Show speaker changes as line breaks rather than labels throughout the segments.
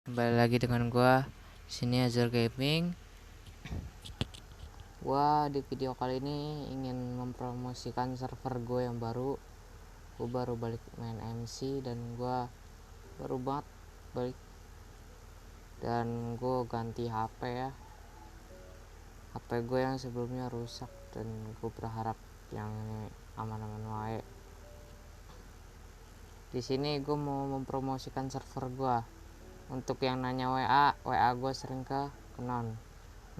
Kembali lagi dengan gua sini Azhar Gaming. Gua di video kali ini ingin mempromosikan server gue yang baru. Gua baru balik main MC dan gua baru banget balik, dan gua ganti HP ya. HP gue yang sebelumnya rusak dan gue berharap yang ini aman-aman wae. Di sini gue mau mempromosikan server gua. Untuk yang nanya WA gue sering ke Kenon.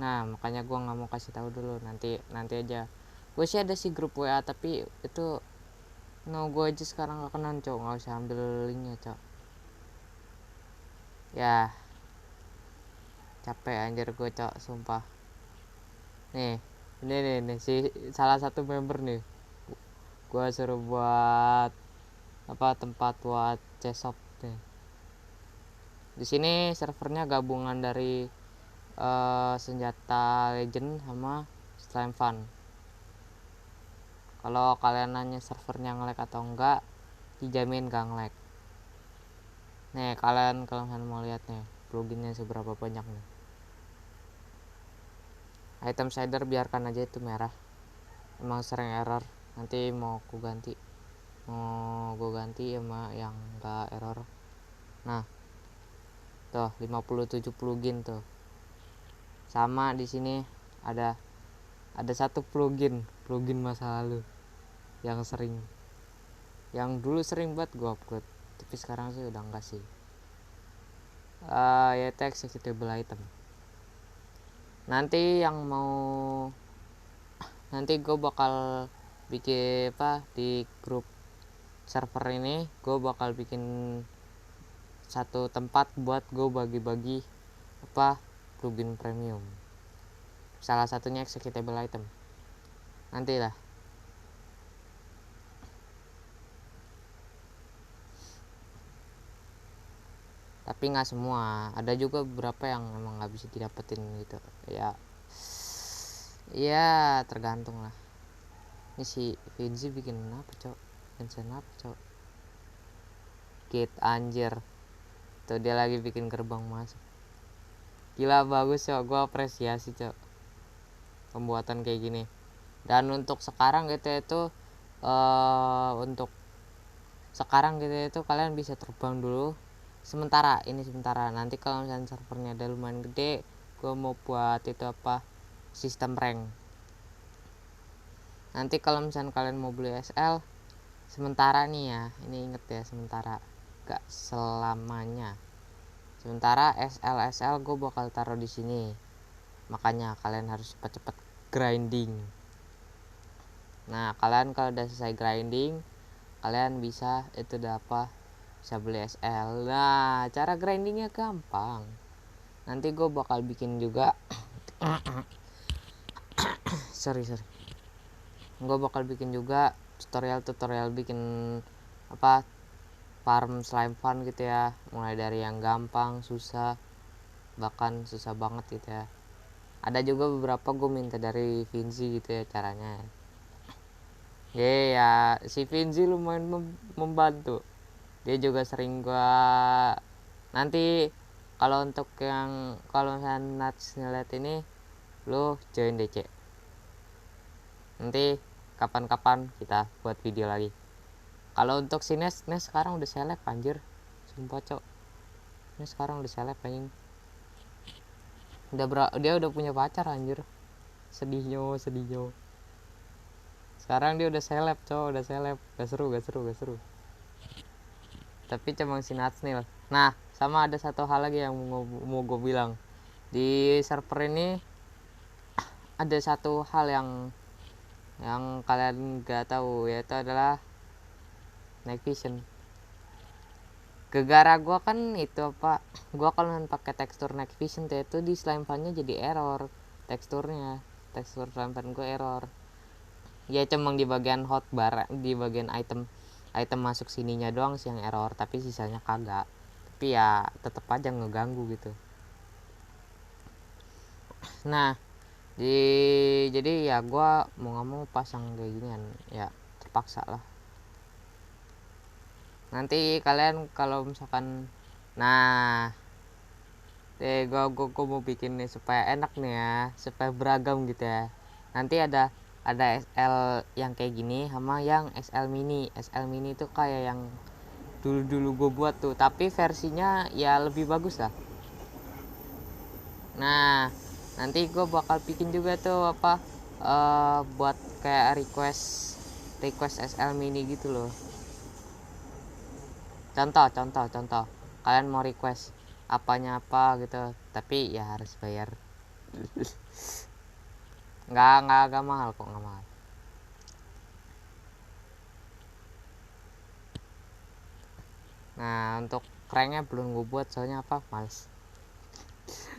Nah makanya gue nggak mau kasih tahu dulu, nanti aja. Gue sih ada sih grup WA, tapi itu no, gue aja sekarang gak Kenon cok, nggak usah ambil linknya cok. Ya capek anjir gue cok, sumpah. Nih ini si salah satu member nih, gue suruh buat tempat buat cesop nih. Di sini servernya gabungan dari senjata legend sama slime fun. Kalau kalian nanya servernya nge-lag atau enggak, dijamin gak nge-lag. Nih kalian kalau mau lihat nih pluginnya seberapa banyak nih. Item shader biarkan aja itu merah, emang sering error. Nanti mau gue ganti sama yang enggak error. Nah tuh 57 plugin tuh. Sama di sini ada satu plugin masa lalu yang dulu sering buat gue upload, tapi sekarang sih udah enggak sih. Yaitu executable item. Nanti gue bakal bikin di grup server ini, gue bakal bikin satu tempat buat gue bagi-bagi plugin premium. Salah satunya executable item. Nanti lah. Tapi nggak semua, ada juga beberapa yang emang nggak bisa didapetin gitu ya tergantung lah. Ini si Vinci bikin apa cok, gate anjir tuh, dia lagi bikin gerbang masuk. Gila bagus cok, gue apresiasi cok pembuatan kayak gini. Dan untuk sekarang gitu itu untuk sekarang gitu itu kalian bisa terbang dulu sementara. Nanti kalau misalnya servernya ada lumayan gede, gue mau buat itu sistem rank. Nanti kalau misalnya kalian mau beli SL sementara nih ya, ini inget ya, sementara, gak selamanya. Sementara SL gue bakal taruh di sini, makanya kalian harus cepet-cepet grinding. Nah kalian kalau udah selesai grinding, kalian bisa bisa beli SL. Nah cara grindingnya gampang, nanti gue bakal bikin juga gue bakal bikin juga tutorial bikin farm slime fun gitu ya, mulai dari yang gampang, susah, bahkan susah banget gitu ya. Ada juga beberapa gue minta dari Vinci gitu ya caranya. Ya si Vinci lumayan membantu, dia juga sering gua. Nanti kalau untuk yang kalau misalnya Nats ngeliat ini, lu join DC. Nanti kapan-kapan kita buat video lagi. Kalau untuk si Nes sekarang udah seleb anjir, sumpah cok. Nes sekarang udah seleb anjing. Dia udah punya pacar anjir. Sedihnya. Sekarang dia udah seleb cok, udah seleb. Gak seru. Tapi cuma si Natsnil. Nah sama ada satu hal lagi yang mau gue bilang. Di server ini ada satu hal yang kalian gak tahu, yaitu adalah night vision. Gegara gue kan itu gue kalau pakai tekstur night vision itu di slime fun-nya jadi error. Tekstur slime fun gue error. Ya cuma di bagian hotbar, di bagian item masuk sininya doang sih yang error, tapi sisanya kagak. Tapi ya tetep aja ngeganggu gitu. Nah jadi ya gue mau nggak mau pasang kayak ginian ya, terpaksa lah. Nanti kalian kalau misalkan Gua mau bikin nih supaya enak nih ya, supaya beragam gitu ya. Nanti ada SL yang kayak gini sama yang SL mini. SL mini itu kayak yang dulu gue buat tuh, tapi versinya ya lebih bagus lah. Nah, nanti gue bakal bikin juga tuh apa, buat kayak request SL mini gitu loh. Contoh kalian mau request apanya apa gitu, tapi ya harus bayar. Nggak mahal kok, nggak mahal. Nah, untuk cranknya belum gue buat soalnya apa, males.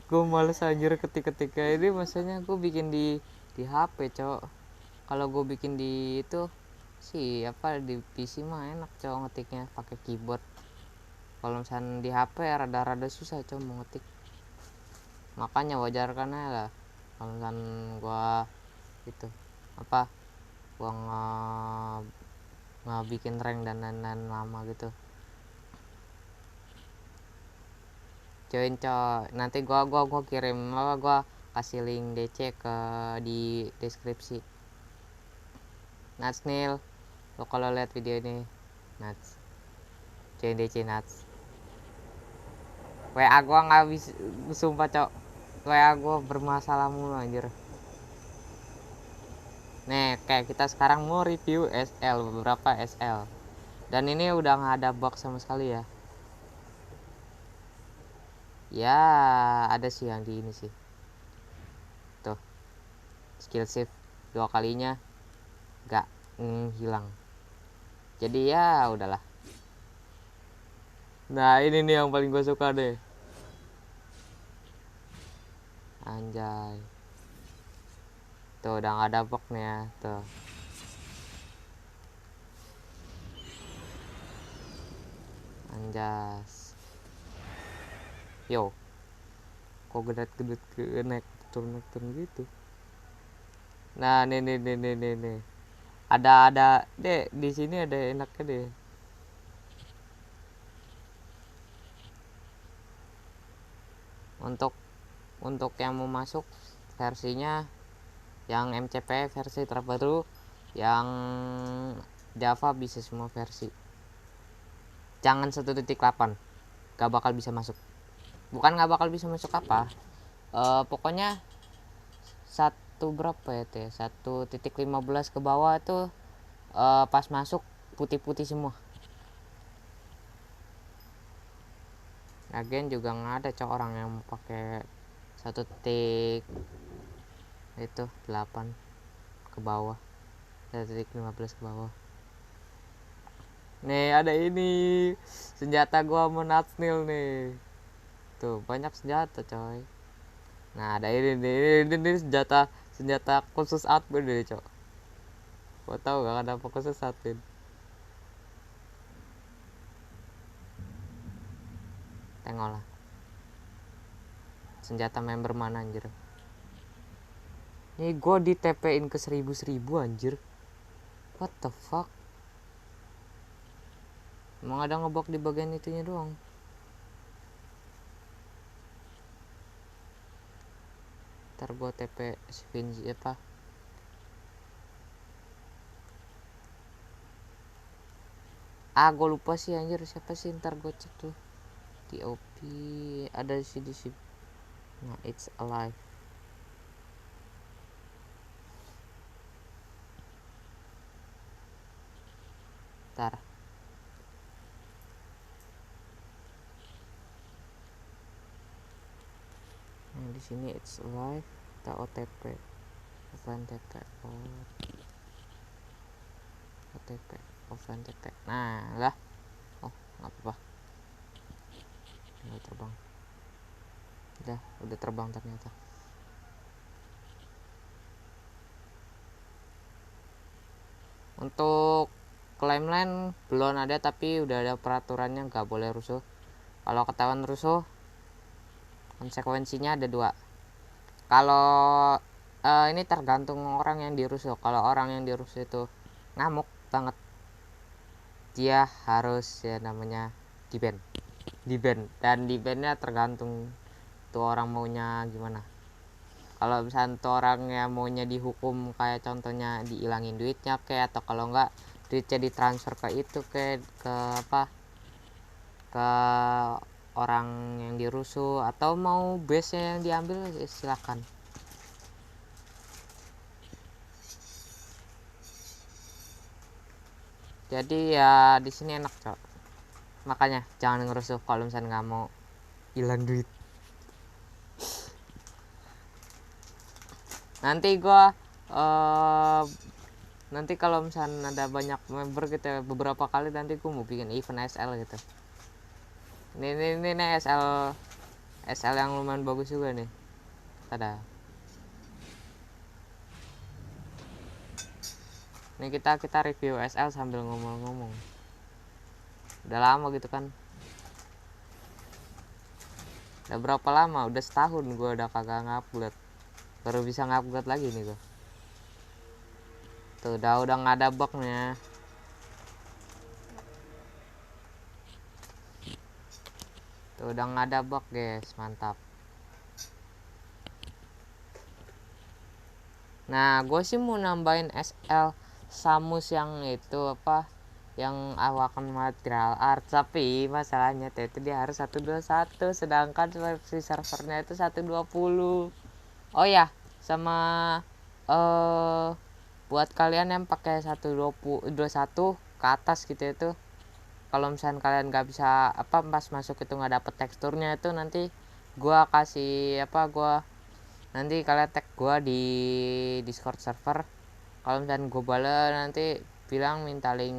Gue males anjir ketika ini, maksudnya gue bikin di HP cok. Kalau gue bikin di itu sih apa, di PC mah enak cok ngetiknya pakai keyboard. Kalau misalnya di HP rada-rada susah cok mau ngetik. Makanya wajar kan ya lah kalau misalnya gue itu apa, gue nggak bikin rank dan lain-lain lama gitu. Join cok, nanti gua kirim apa, gua kasih link DC ke di deskripsi. Nats Nil, lo kalau lihat video ini Nats, join DC Nats. WA gua nggak bisa, sumpah cok, WA gua bermasalah mulu anjir. Nih kayak kita sekarang mau review SL, beberapa SL, dan ini udah nggak ada bug sama sekali ya. Ya ada sih yang di ini sih tuh, skill shift 2 kalinya nggak hilang, jadi ya udahlah. Nah ini nih yang paling gue suka deh, anjay. Tuh udah nggak ada bug nih ya tuh. Anjas, yo kok gedet ke naik turun gitu. Nah nih ada deh di sini, ada enaknya deh. Untuk yang mau masuk versinya yang MCP versi terbaru, yang Java bisa semua versi, jangan 1.8, gak bakal bisa masuk. Bukan gak bakal bisa masuk apa, pokoknya satu berapa ya teh, 1.15 ke bawah tuh, pas masuk putih-putih semua. Lagian juga nggak ada cok orang yang pakai 1.8 ke bawah, 1.15 ke bawah. Nih ada ini senjata gua mau Natsnil nih, tuh banyak senjata coy. Nah ada ini senjata khusus admin deh cok. Gua tahu gak ada apa khusus admin. Tengok lah senjata member mana anjir. Nih gua di TP-in ke 1000 anjir. What the fuck? Emang ada ngebug di bagian itunya doang. Ntar gua TP spin apa, gue lupa sih anjir siapa sih, ntar gue cek tuh di OP ada sih di sini. Nah it's alive. Ntar nah di sini it's alive, kita OTP offline TP OTP offline TP. Nah lah, oh nggak apa-apa, udah terbang, udah terbang ternyata. Untuk claim line belum ada, tapi udah ada peraturannya nggak boleh rusuh. Kalau ketahuan rusuh konsekuensinya ada 2. Kalau ini tergantung orang yang dirusuh. Kalau orang yang dirusuh itu ngamuk banget, dia harus ya namanya di ban, dan di bannya tergantung tuh orang maunya gimana. Kalau misalnya tuh orangnya maunya dihukum kayak contohnya dihilangin duitnya kayak, atau kalau enggak duitnya ditransfer ke itu ke apa, ke orang yang dirusuh, atau mau base nya yang diambil, silahkan. Jadi ya di sini enak cok, makanya jangan ngerusuh kalau misalnya nggak mau hilang duit. Nanti gua nanti kalau misalnya ada banyak member gitu ya, beberapa kali nanti gua mau bikin event SL gitu. Ini SL yang lumayan bagus juga nih. Ada. Ini kita review SL sambil ngomong-ngomong. Udah lama gitu kan. Udah berapa lama? Udah setahun gue udah kagak ngupload. Baru bisa ngupload lagi nih gue. Tuh udah nggak ada bugnya. Tuh udah nggak ada bug guys, mantap. Nah gue sih mau nambahin SL Samus yang itu apa, yang awakan material art, tapi masalahnya itu dia harus 121, sedangkan versi servernya itu 120. Oh ya, sama buat kalian yang pakai 121 ke atas gitu itu, kalau misalnya kalian nggak bisa apa pas masuk itu nggak dapet teksturnya itu, nanti gua kasih apa, nanti kalian tag gua di Discord server. Kalau misalnya gua bala nanti bilang minta link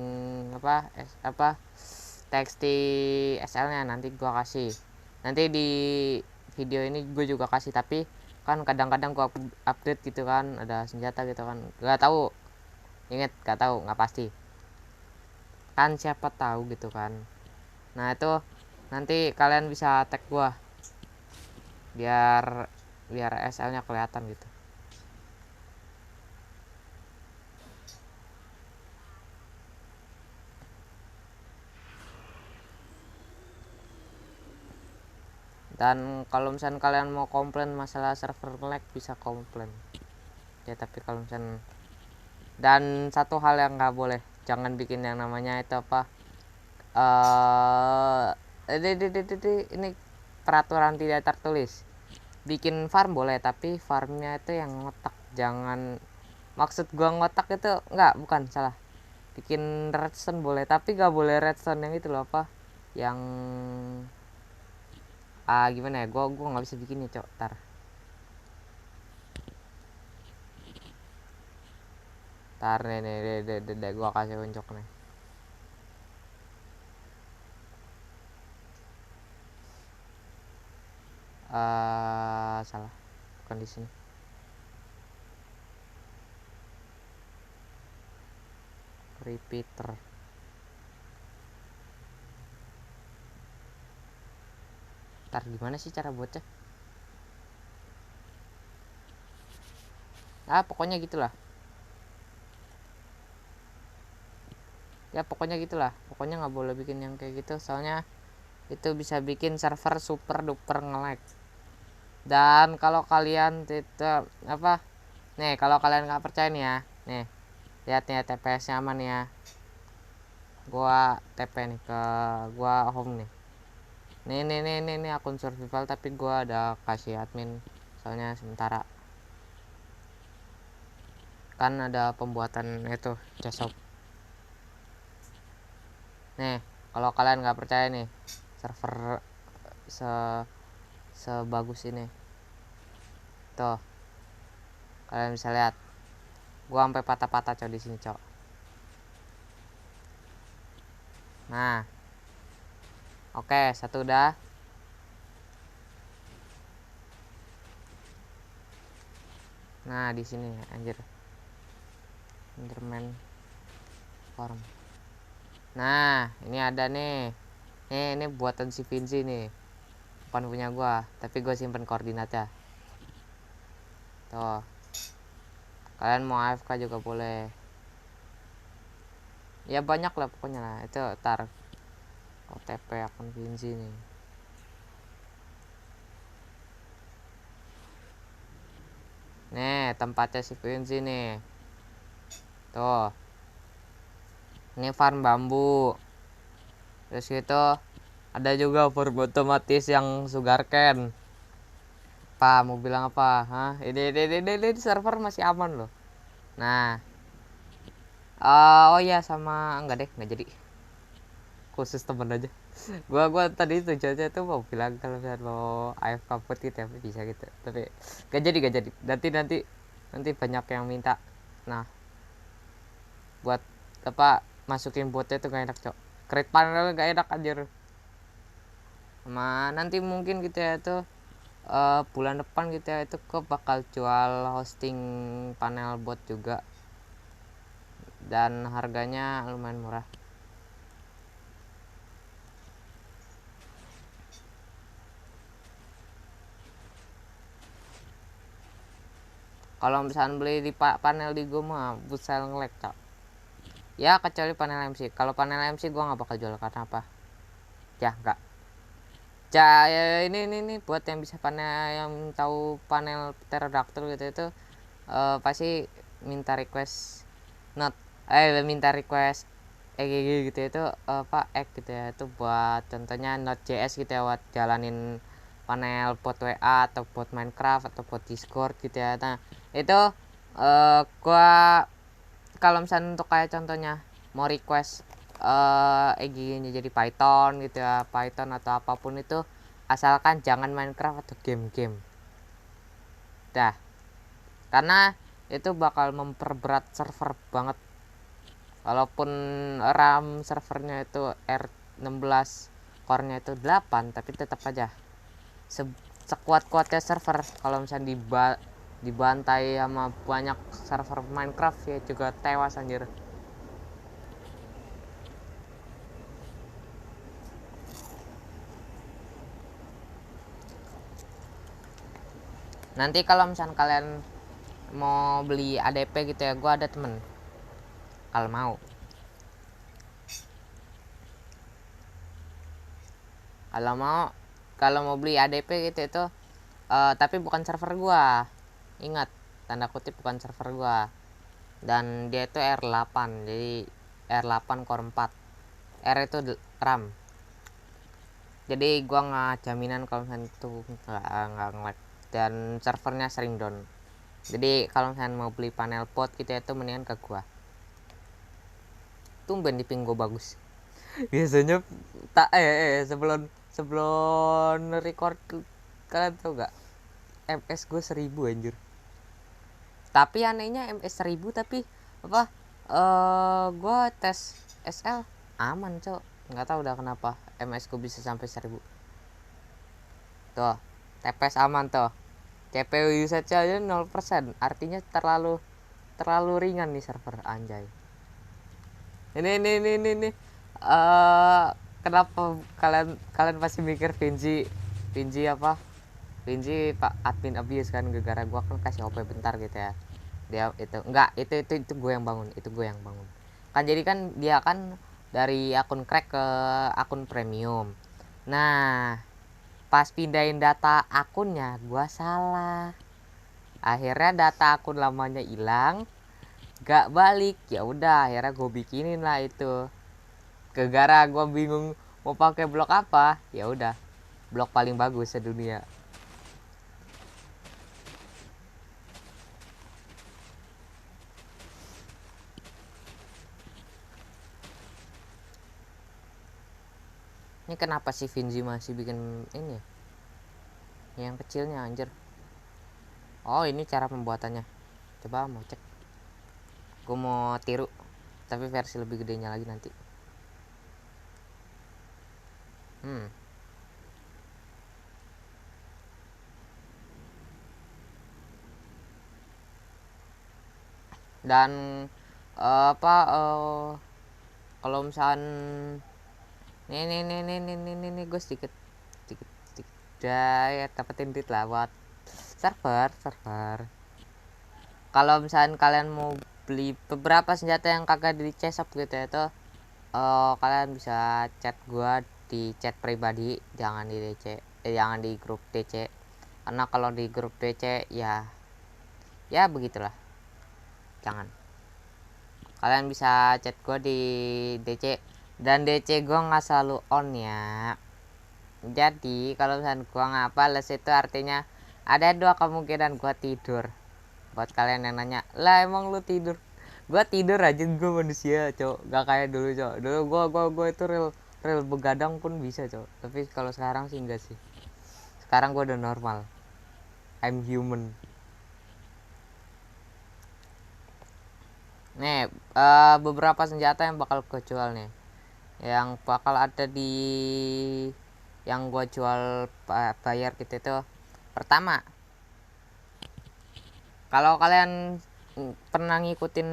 apa teks di SL nya, nanti gua kasih. Nanti di video ini gue juga kasih, tapi kan kadang-kadang gua update gitu kan, ada senjata gitu kan, nggak tahu, inget nggak tahu, nggak pasti kan, siapa tahu gitu kan. Nah itu nanti kalian bisa tag gua biar SL nya kelihatan gitu. Dan kalau misalnya kalian mau komplain masalah server lag, bisa komplain ya. Tapi kalau misalnya, dan satu hal yang nggak boleh, jangan bikin yang namanya itu apa, ini peraturan tidak tertulis. Bikin farm boleh, tapi farmnya itu yang ngotak, jangan, maksud gua ngotak itu nggak, bukan, salah. Bikin redstone boleh, tapi nggak boleh redstone yang itu loh apa, yang gimana ya, gua nggak bisa bikinnya cok, tar nih gua kasih unjuk nih. Salah, bukan di sini. Repeater. Ntar gimana sih cara buatnya? Pokoknya gitulah. Ya pokoknya gitulah. Pokoknya nggak boleh bikin yang kayak gitu, soalnya itu bisa bikin server super duper nge-lag. Dan kalau kalian tidak apa, nih kalau kalian nggak percaya nih ya, nih lihat nih ya, TPS nya aman ya. Gua TP nih ke gua home nih. Nih akun survival, tapi gua ada kasih admin soalnya sementara. Kan ada pembuatan itu jasop. Nih kalau kalian nggak percaya nih, server sebagus ini tuh, kalian bisa lihat gua sampai patah-patah cok di sini cok. Nah oke, satu udah. Nah di sini anjir, Enderman farm. Nah ini ada nih, ini buatan si Vinci nih, bukan punya gua, tapi gua simpen koordinatnya tuh. Kalian mau AFK juga boleh ya, banyak lah pokoknya lah itu. Tar OTP akun Vinci nih. tempatnya si Vinci nih. Tuh. Ini farm bambu. Terus gitu ada juga farm otomatis yang sugarcane. Apa mau bilang apa? Hah? Ini server masih aman loh. Nah, oh ya sama enggak deh, enggak jadi. Khusus temen aja. Gua tadi tujuannya tuh mau bilang kalau misalnya mau AFK put gitu ya bisa gitu. Tapi gak jadi. Nanti banyak yang minta. Nah, buat apa masukin botnya tuh gak enak, Cok. Create panel gak enak anjir. Sama nanti mungkin gitu ya tuh bulan depan gitu ya itu bakal jual hosting panel bot juga. Dan harganya lumayan murah. Kalau misalnya beli di panel di gue mah busel nge-lag, Cok. Ya kecuali panel MC. Kalau panel MC gue nggak bakal jual karena apa? Ya nggak. Ya, ini buat yang bisa yang tahu panel pterodactyl gitu itu pasti minta request not minta request gitu itu apa gitu ya itu buat contohnya Node.js gitu ya buat jalanin panel bot WA atau bot Minecraft atau bot Discord gitu ya. Nah itu gua kalau misalnya untuk kayak contohnya mau request gini jadi Python gitu ya, Python atau apapun itu asalkan jangan Minecraft atau game-game dah, karena itu bakal memperberat server banget. Walaupun RAM servernya itu R16 core-nya itu 8 tapi tetap aja sekuat-kuatnya server kalau misalnya dibantai sama banyak server Minecraft ya juga tewas anjir. Nanti kalau misalnya kalian mau beli ADP gitu ya, gue ada temen kalau mau beli ADP gitu itu tapi bukan server gua, ingat tanda kutip bukan server gua, dan dia itu R8 jadi R8 core 4 R itu RAM, jadi gua nggak jaminan kalau misalnya itu nggak nge-lag dan servernya sering down. Jadi kalau misalnya mau beli panel pot gitu itu mendingan ke gua. Tumben di ping gua bagus. Biasanya tak sebelum record kalian tau gak MS gue 1000 anjir. Tapi anehnya MS 1000 tapi apa gue tes SL aman, Cok. Nggak tahu udah kenapa MS gue bisa sampai 1000. Tuh, TPS aman tuh. CPU usage aja 0%. Artinya terlalu ringan nih server anjay. Ini kenapa kalian pasti mikir Vinci apa? Vinci Pak admin abuse kan gara-gara gua kan kasih OP bentar gitu ya. Dia itu enggak itu gue yang bangun, kan jadi kan dia kan dari akun crack ke akun premium. Nah pas pindahin data akunnya gua salah, akhirnya data akun lamanya hilang, gak balik. Ya udah akhirnya gue bikinin lah itu, gara-gara gue bingung mau pakai blok apa, ya udah blok paling bagus sedunia. Ini kenapa si Vinci masih bikin ini ya? Yang kecilnya anjir. Oh ini cara pembuatannya, coba mau cek, gue mau tiru tapi versi lebih gedenya lagi nanti. Dan kalau misal nih gue sedikit ya dapetin duit lah buat server. Kalau misalnya kalian mau beli beberapa senjata yang kagak di shop gitu ya itu kalian bisa chat gua di chat pribadi, jangan di DC jangan di grup DC, karena kalau di grup DC ya Ya begitulah, jangan. Kalian bisa chat gue di DC, dan DC gue nggak selalu on ya. Jadi kalau misalnya gue nggak bales itu artinya ada 2 kemungkinan gue tidur. Buat kalian yang nanya, lah emang lu tidur? Gue tidur aja, gue manusia cok, gak kayak dulu cok. Dulu gue itu real begadang pun bisa cok, tapi kalau sekarang sih enggak sih. Sekarang gue udah normal, I'm human. Nih beberapa senjata yang bakal gue jual nih, yang bakal ada di yang gue jual bayar gitu itu. Pertama, kalau kalian pernah ngikutin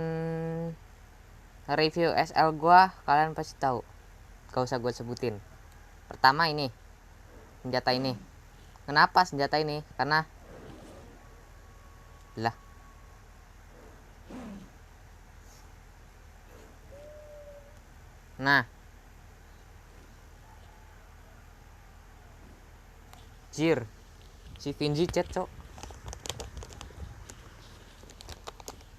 review SL gue, kalian pasti tahu, gak usah gue sebutin. Pertama ini, senjata ini. Kenapa senjata ini? Karena lah, nah, jir, si Vinci chat cok.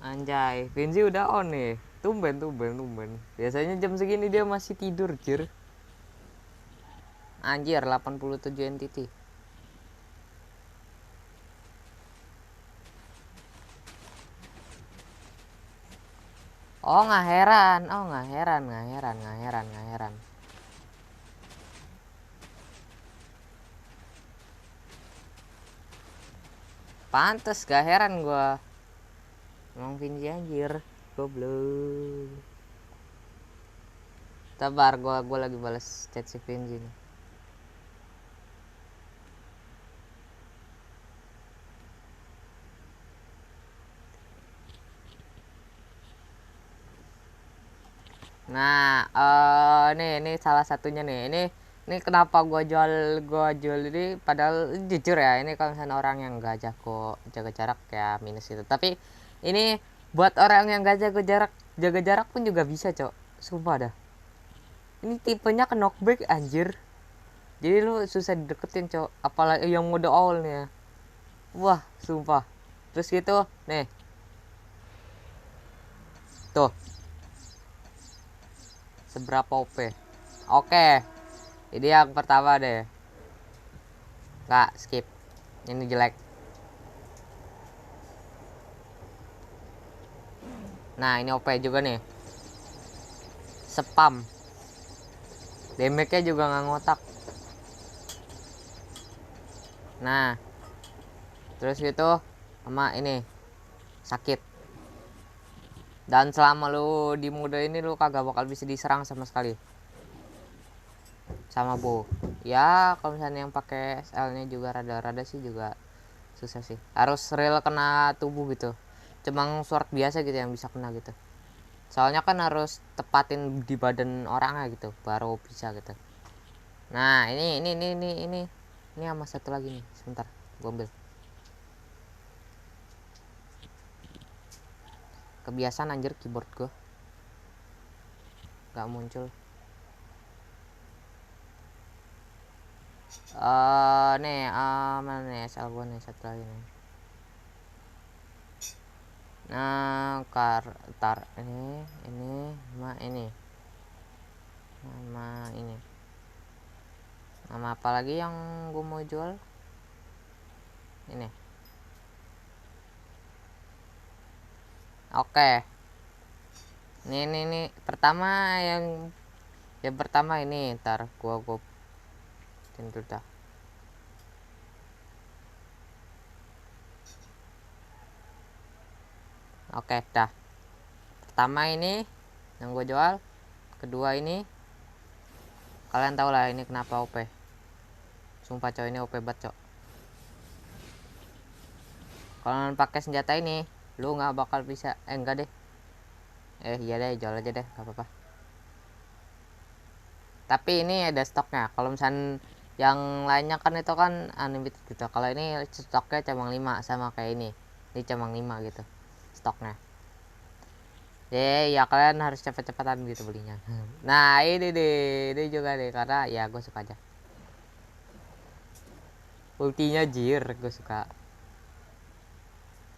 Anjay, Vinci udah on nih. Tumben. Biasanya jam segini dia masih tidur, jir. Anjir, 87 entity. Oh, nggak heran. Nggak heran. Pantes, gak heran gua. Emang Vinci anjir, goblok. Sabar, gua lagi balas chat si Vinci nih. Nah, ini salah satunya nih. Ini kenapa gua jual ini, padahal jujur ya, ini kalau misalnya orang yang gak jago jaga jarak ya minus itu. Tapi ini buat orang yang gak jaga jarak pun juga bisa, cok. Sumpah dah. Ini tipenya ke knockback anjir. Jadi lu susah dideketin, cok. Apalagi yang mode all nih ya. Wah, sumpah. Terus gitu, nih. Tuh, seberapa OP. Oke. Ini yang pertama deh. Nggak, skip. Ini jelek. Nah, ini OP juga nih. Spam. Damage-nya juga nggak ngotak. Nah, terus gitu sama ini sakit. Dan selama lu di mode ini lu kagak bakal bisa diserang sama sekali sama bow. Ya, kalau misalnya yang pakai SL-nya juga rada-rada sih juga susah sih. Harus real kena tubuh gitu. Cuma sword biasa gitu yang bisa kena gitu. Soalnya kan harus tepatin di badan orangnya gitu baru bisa gitu. Nah, ini sama satu lagi nih. Sebentar, gua ambil. Kebiasaan anjir keyboard gua gak muncul. Nih mana nih SL gua nih, satu lagi nih. Nah, tar ini sama ini. Nama apa lagi yang gua mau jual? Ini. Oke. Nih pertama yang pertama ini, ntar gua tentu dah. Oke, dah. Pertama ini yang gue jual. Kedua ini kalian tau lah ini kenapa OP. Sumpah coy, ini OP banget cok. Kalau pakai senjata ini lu nggak bakal bisa. Enggak deh. Iya deh, jual aja deh, gak apa-apa. Tapi ini ada stoknya. Kalau misalnya yang lainnya kan itu kan unlimited gitu. Kalau ini stoknya cuma 5 sama kayak ini. Ini cuma 5 gitu stoknya. Ya kalian harus cepet-cepetan gitu belinya. Nah, ini deh, ini juga deh karena ya gue suka aja. Ultinya jir, gue suka.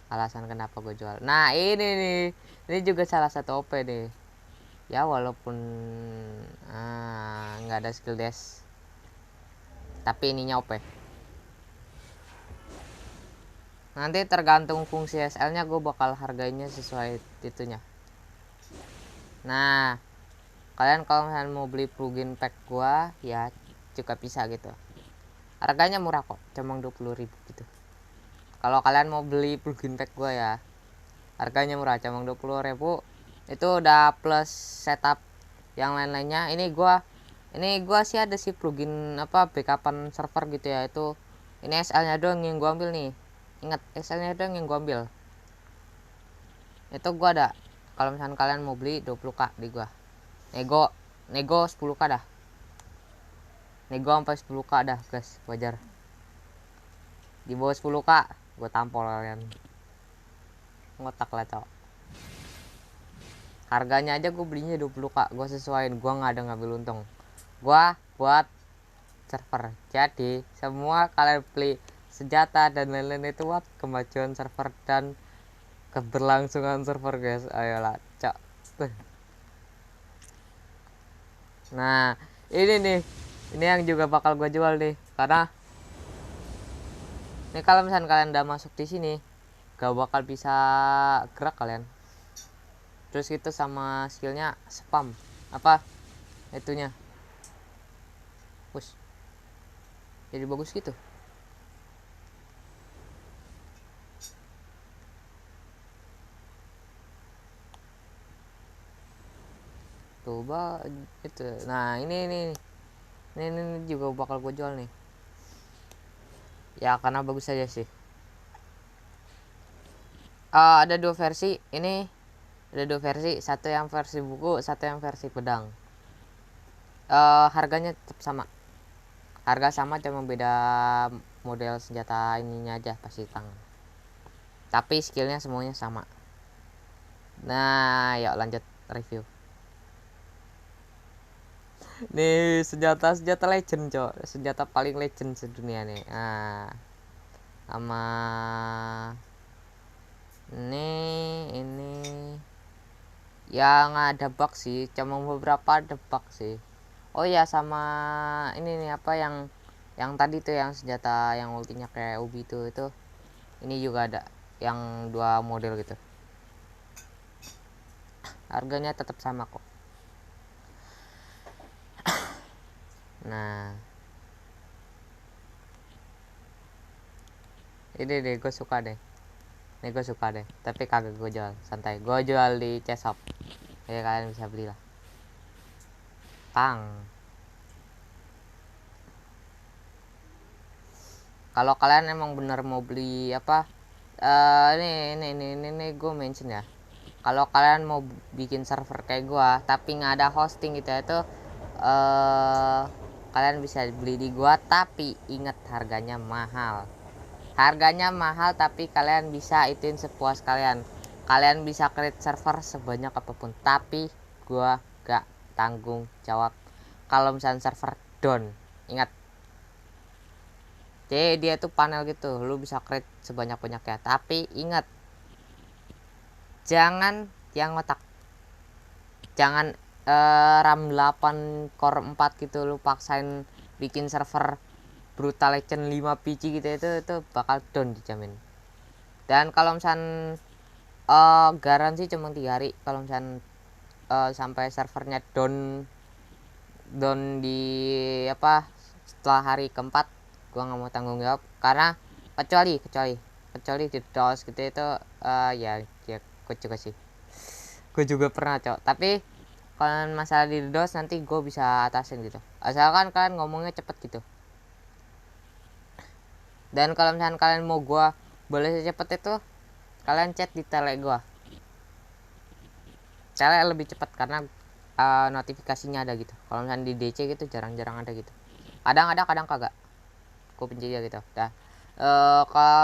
alasan kenapa gue jual. Nah ini nih, ini juga salah satu OP nih ya, walaupun nggak ada skill dash tapi ininya OP. Nanti tergantung fungsi SL nya gue bakal hargainya sesuai itunya. Nah kalian kalau misalnya mau beli plugin pack gue ya juga bisa gitu, harganya murah kok, cuma 20.000 gitu. Kalau kalian mau beli plugin pack gue ya harganya murah, cuma 20.000. Itu udah plus setup yang lain-lainnya. Ini gua sih ada sih plugin apa backupan server gitu ya. Itu ini SL nya doang yang gua ambil nih, ingat SL nya doang yang gua ambil. Itu gua ada, kalau misalnya kalian mau beli 20k di gua nego 10k dah, nego sampai 10k dah guys, wajar. Di bawah 10k gua tampol kalian, ngotak lah cok. Harganya aja gue belinya 20k, gue sesuaiin, gue nggak ada ngambil untung, gue buat server. Jadi semua kalian beli senjata dan lain-lain itu buat kemajuan server dan keberlangsungan server guys, ayolah cok. Nah ini nih, ini yang juga bakal gue jual nih, karena ini kalau misalnya kalian udah masuk di sini gak bakal bisa gerak kalian. Terus itu sama skillnya spam apa itunya, push jadi bagus gitu. Coba itu. Nah ini juga bakal gue jual nih ya, karena bagus saja sih. Ada dua versi ini, ada dua versi, satu yang versi buku, satu yang versi pedang. Harganya tetap sama, harga sama, cuma beda model senjata ininya aja pasti tangan, tapi skillnya semuanya sama. Nah yuk lanjut review. Nih senjata legend cok, senjata paling legend sedunia nih. Nah sama ini yang ada bug sih, cuma beberapa ada bug sih. Oh ya sama ini nih apa yang tadi tuh yang senjata yang ultinya kayak ubi itu ini juga ada yang dua model gitu. Harganya tetap sama kok. Nah ini deh gue suka deh, ini gue suka deh, tapi kagak gue jual, santai, gue jual di Cheshop ya, kalian bisa beli lah pang. Kalau kalian emang bener mau beli apa, ini gue mention ya, kalau kalian mau bikin server kayak gua tapi nggak ada hosting gitu ya, itu kalian bisa beli di gua, tapi ingat harganya mahal. Harganya mahal tapi kalian bisa ituin sepuas kalian. Kalian bisa create server sebanyak apapun, tapi gua gak tanggung jawab kalau misalnya server down. Ingat, jadi dia tuh panel gitu, lu bisa create sebanyak-banyaknya, tapi ingat jangan yang otak, jangan RAM 8 core 4 gitu lu paksain bikin server brutal legend 5 biji gitu, itu bakal down dijamin. Dan kalau misalnya garansi cuma 3 hari, kalau misalnya sampai servernya down di apa setelah hari keempat, gua nggak mau tanggung jawab, karena kecuali di DOS gitu itu ya gue juga sih, gue juga pernah cok, tapi kalau masalah di DOS nanti gue bisa atasin gitu, asalkan kalian ngomongnya cepet gitu. Dan kalau misalnya kalian mau gue boleh cepet itu, kalian chat di tele gue, tele lebih cepat karena notifikasinya ada gitu. Kalau misalnya di DC gitu jarang-jarang ada gitu, kadang ada kadang kagak, gue benci aja gitu dah.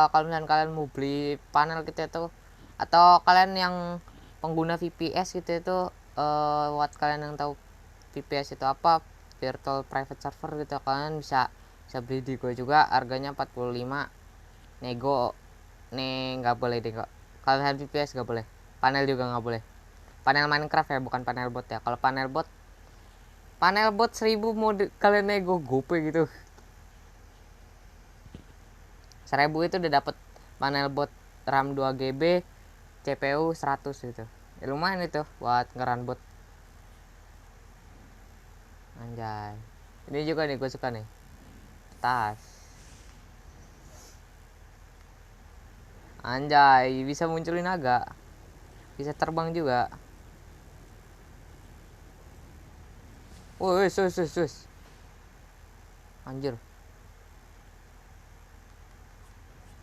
Kalau misalnya kalian mau beli panel gitu itu, atau kalian yang pengguna VPS gitu itu, buat kalian yang tahu VPS itu apa, virtual private server gitu, kalian bisa beli di gue juga, harganya 45, nego nih nggak boleh deh kok. Kalau FPS nggak boleh, panel juga nggak boleh. Panel Minecraft ya, bukan panel bot ya. Kalau panel bot 1000 mau kalian nego gope gitu. 1000 itu udah dapet panel bot RAM 2 GB, CPU 100 gitu. Ya, lumayan itu buat ngeran bot. Anjay. Ini juga nih gue suka nih. Tas. Anjay, bisa munculin naga. Bisa terbang juga. Woi, sus. Anjir.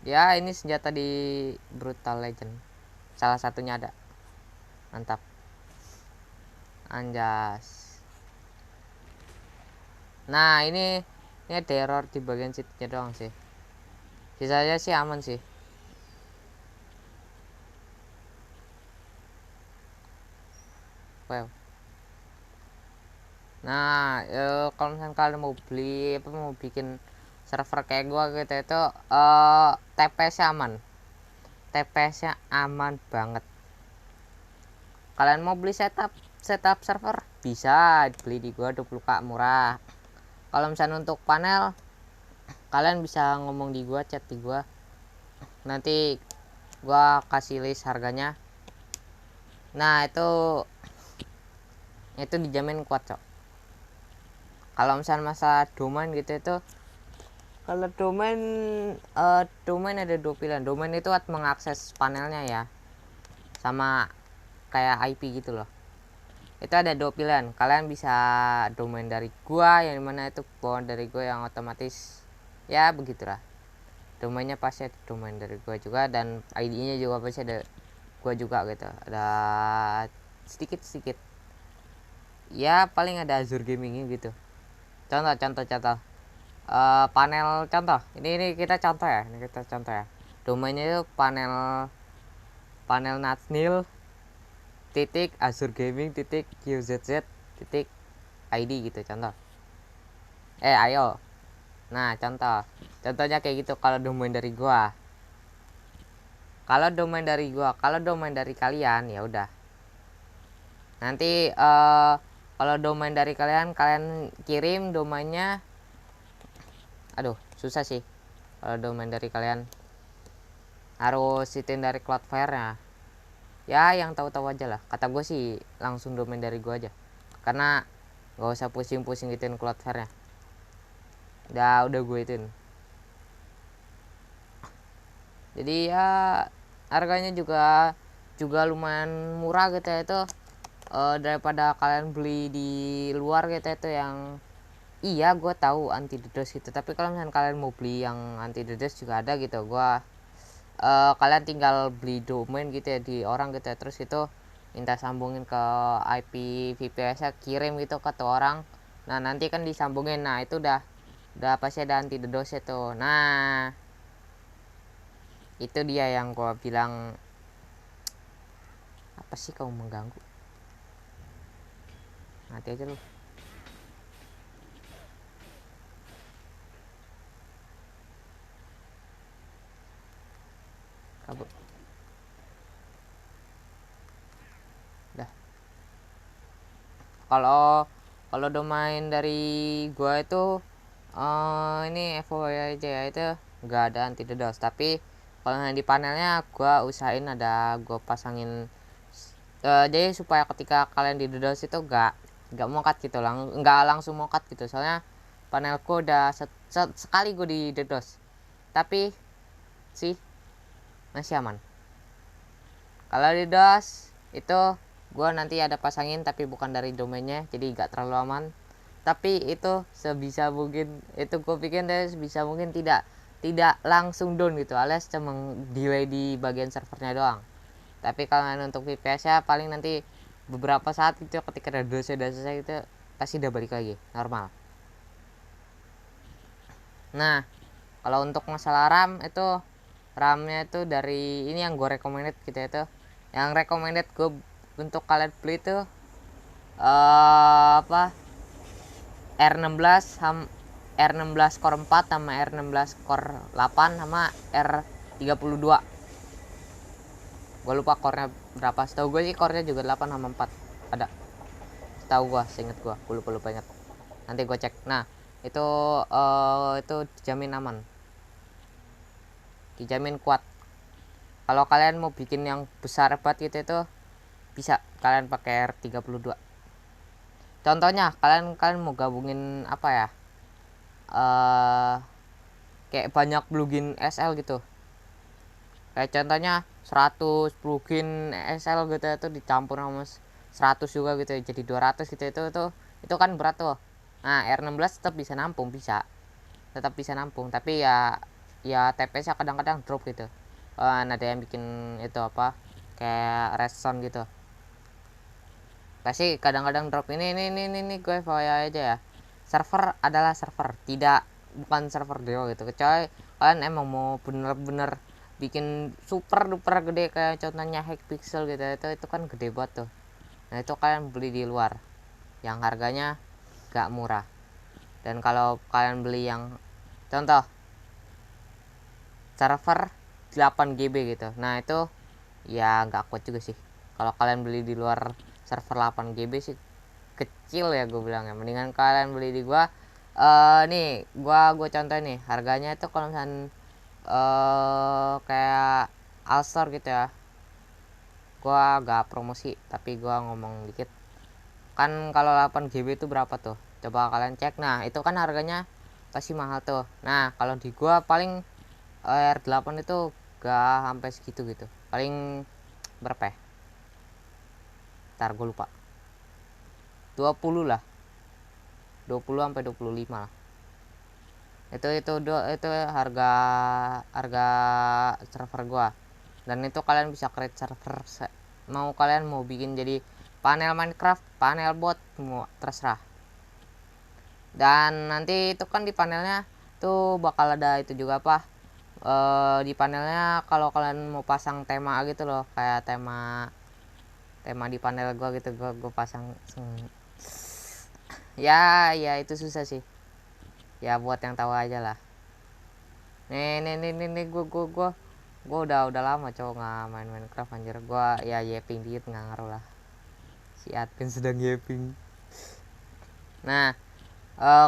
Ya, ini senjata di Brutal Legend. Salah satunya ada. Mantap. Anjas. Nah, ini teror di bagian situnya doang sih. Sisanya sih aman sih. Wow. Nah, kalau misalnya kalian mau beli apa, mau bikin server kayak gua gitu itu, TPS-nya aman. TPS-nya aman banget. Kalian mau beli setup server bisa beli di gua 20k murah. Kalau misalnya untuk panel, kalian bisa ngomong di gua, chat di gua, nanti gua kasih list harganya. Nah, itu dijamin kuat, cok. Kalau misalnya masalah domain gitu itu, kalau domain ada dua pilihan. Domain itu buat mengakses panelnya ya, sama kayak IP gitu loh. Itu ada dua pilihan. Kalian bisa domain dari gua, yang dimana itu bawaan dari gua, yang otomatis ya begitulah. Domainnya pasti ada domain dari gua juga, dan ID-nya juga pasti ada gua juga gitu. Ada sedikit ya, paling ada Azure Gaming gitu. Contoh panel contoh ini kita contoh ya, domainnya itu panel natsnil titik Azure Gaming titik QZZ titik ID gitu, contoh. Ayo, nah contohnya kayak gitu. Kalau domain dari gua, kalau domain dari kalian ya udah, nanti kalau domain dari kalian kirim domainnya. Aduh, susah sih. Kalau domain dari kalian harus sitin dari Cloudflare ya, yang tahu-tahu aja lah. Kata gue sih langsung domain dari gue aja, karena nggak usah pusing-pusing gituin Cloudflare udah gue ituin. Jadi ya harganya juga lumayan murah gitu ya itu, daripada kalian beli di luar gitu itu yang, iya gue tahu anti DDoS gitu, tapi kalau misalnya kalian mau beli yang anti DDoS juga ada gitu. Kalian tinggal beli domain gitu ya di orang gitu ya, terus itu minta sambungin ke IP VPS nya, kirim gitu ke tuh orang. Nah, nanti kan disambungin. Nah, itu udah pasti ada anti DDoS itu. Nah, itu dia yang gua bilang, apa sih kamu mengganggu, mati aja lu. Kabur dah. Kalau domain dari gua itu, ini FYI aja ya, itu nggak ada anti DDoS. Tapi kalau di panelnya gua usahain gua pasangin, jadi supaya ketika kalian di DDoS itu nggak mokat gitu, nggak langsung mokat gitu. Soalnya panelku udah sekali gue di DDoS, tapi sih masih aman. Kalau di DDoS itu gue nanti ada pasangin, tapi bukan dari domainnya, jadi nggak terlalu aman. Tapi itu sebisa mungkin, itu gue pikir deh sebisa mungkin tidak langsung down gitu, alias cuma delay di bagian servernya doang. Tapi kalau untuk VPS ya paling nanti beberapa saat itu, ketika DDoS udah selesai itu pasti udah balik lagi normal. Nah, kalau untuk masalah RAM itu, RAM-nya itu dari ini yang gue recommended gitu ya, itu yang recommended gue untuk kalian beli itu R16 Core 4 sama R16 Core 8 sama 32. Gue lupa core-nya berapa. Setahu gue sih core-nya juga 8 sama 4 ada. Setahu gue, seinget gue lupa inget. Nanti gue cek. Nah, itu dijamin aman. Dijamin kuat. Kalau kalian mau bikin yang besar banget gitu itu bisa kalian pakai R32. Contohnya kalian mau gabungin apa ya? Kayak banyak plugin SL gitu. Kayak contohnya 100 plugin SL gitu itu dicampur sama 100 juga gitu jadi 200 gitu itu kan berat tuh. Nah, R16 tetap bisa nampung, tetap bisa nampung, tapi ya TPS nya kadang-kadang drop gitu. Ada yang bikin itu apa kayak redstone gitu pasti kadang-kadang drop. Ini gue FYI aja ya, server adalah server, bukan server Dewa gitu, kecuali kalian emang mau bener-bener bikin super duper gede kayak contohnya Hypixel gitu, itu kan gede banget tuh. Nah, itu kalian beli di luar yang harganya gak murah. Dan kalau kalian beli yang contoh server 8 GB gitu, nah itu ya gak kuat juga sih. Kalau kalian beli di luar server 8 GB sih kecil ya, gue bilang ya, mendingan kalian beli di gua. Nih gua contoh nih harganya itu kalau misalnya kayak Alstor gitu ya, gua gak promosi tapi gua ngomong dikit kan. Kalau 8 GB itu berapa tuh, coba kalian cek. Nah, itu kan harganya pasti mahal tuh. Nah, kalau di gua paling R8 itu gak sampai segitu gitu, paling berapa ya, ntar gue lupa, 20 lah, 20 sampai 25 lah. Itu harga server gua. Dan itu kalian bisa create server kalian mau bikin jadi panel Minecraft, panel bot, mau terserah. Dan nanti itu kan di panelnya tuh bakal ada itu juga apa, di panelnya kalau kalian mau pasang tema gitu loh, kayak tema di panel gua gitu, gua pasang ya itu susah sih ya, buat yang tahu aja lah. Nih gua udah lama cowok nggak main Minecraft anjir. Gua ya yeping dikit, nggak ngaruh lah, si admin sedang yeping. Nah,